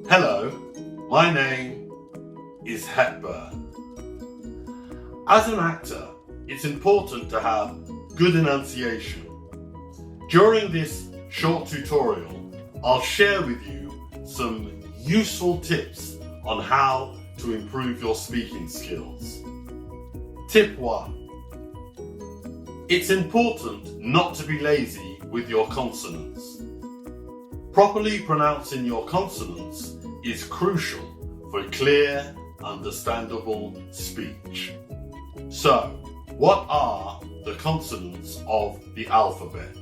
Hello, my name is Hepburn. As an actor, it's important to have good enunciation. During this short tutorial, I'll share with you some useful tips on how to improve your speaking skills. Tip 1. It's important not to be lazy with your consonants. Properly pronouncing your consonants is crucial for clear, understandable speech. So, what are the consonants of the alphabet?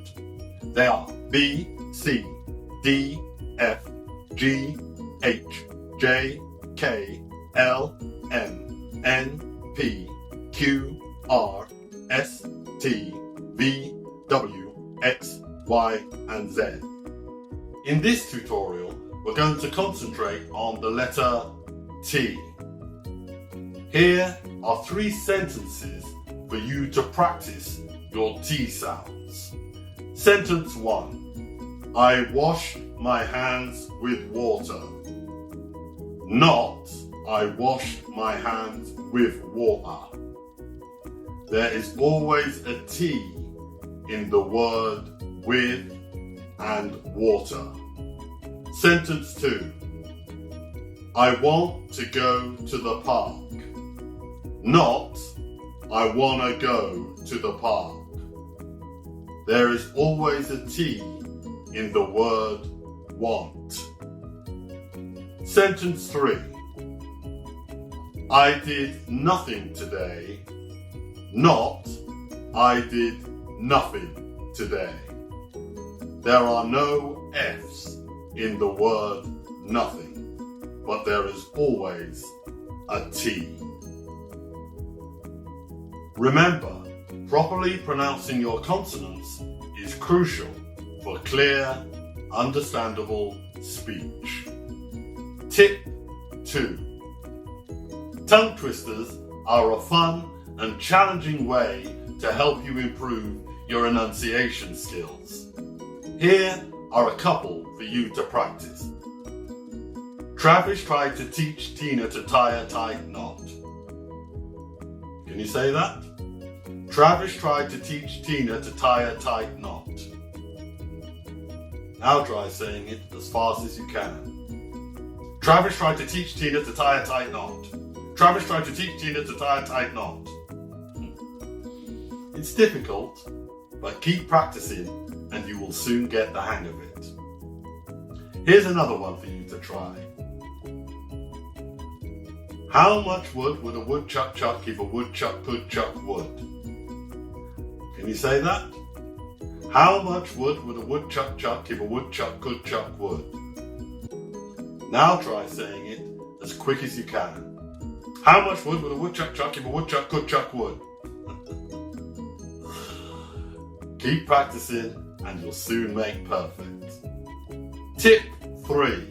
They are B, C, D, F, G, H, J, K, L, M, N, P, Q, R, S, T, V, W, X, Y, and Z. In this tutorial, we're going to concentrate on the letter T. Here are 3 sentences for you to practice your T sounds. Sentence 1. I washed my hands with water. Not, I washed my hands with water. There is always a T in the word with and water. Sentence 2. I want to go to the park. Not, I want to go to the park. There is always a T in the word want. Sentence 3. I did nothing today. Not, I did nothing today. There are no F's in the word nothing, but there is always a T. Remember, properly pronouncing your consonants is crucial for clear, understandable speech. Tip 2. Tongue twisters are a fun and challenging way to help you improve your enunciation skills. Here are a couple for you to practice. Travis tried to teach Tina to tie a tight knot. Can you say that? Travis tried to teach Tina to tie a tight knot. Now try saying it as fast as you can. Travis tried to teach Tina to tie a tight knot. Travis tried to teach Tina to tie a tight knot. It's difficult, but keep practicing and you will soon get the hang of it. Here's another one for you to try. How much wood would a woodchuck chuck if a woodchuck could chuck wood? Can you say that? How much wood would a woodchuck chuck if a woodchuck could chuck wood? Now try saying it as quick as you can. How much wood would a woodchuck chuck if a woodchuck could chuck wood? Keep practicing and you'll soon make perfect. Tip 3.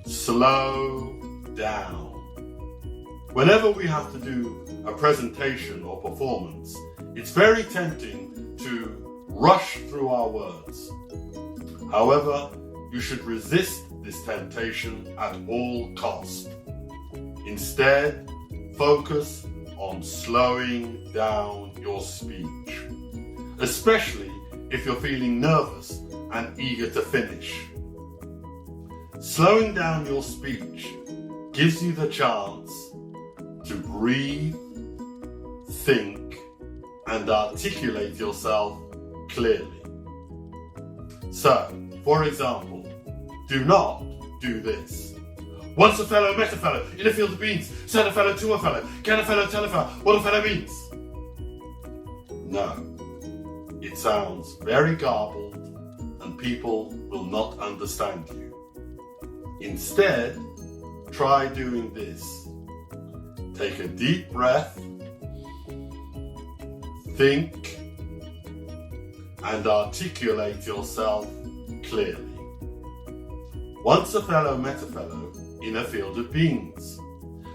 Slow down. Whenever we have to do a presentation or performance, it's very tempting to rush through our words. However, you should resist this temptation at all costs. Instead, focus on slowing down your speech, especially if you're feeling nervous and eager to finish. Slowing down your speech gives you the chance to breathe, think, and articulate yourself clearly. So, for example, do not do this. Once a fellow met a fellow in a field of beans, said a fellow to a fellow, can a fellow tell a fellow what a fellow means? No, it sounds very garbled and people will not understand you. Instead, try doing this. Take a deep breath, think, and articulate yourself clearly. Once a fellow met a fellow in a field of beans.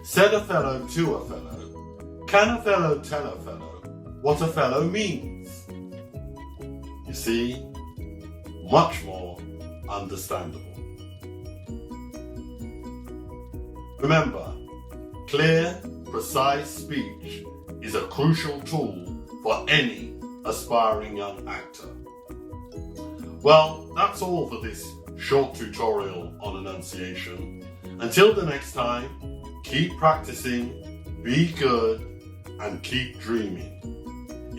Said a fellow to a fellow, can a fellow tell a fellow what a fellow means? You see, much more understandable. Remember, clear, precise speech is a crucial tool for any aspiring young actor. Well, that's all for this short tutorial on enunciation. Until the next time, keep practicing, be good, and keep dreaming.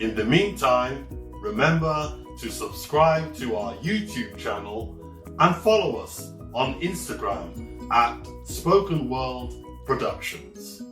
In the meantime, remember to subscribe to our YouTube channel and follow us on Instagram at Spoken World Productions.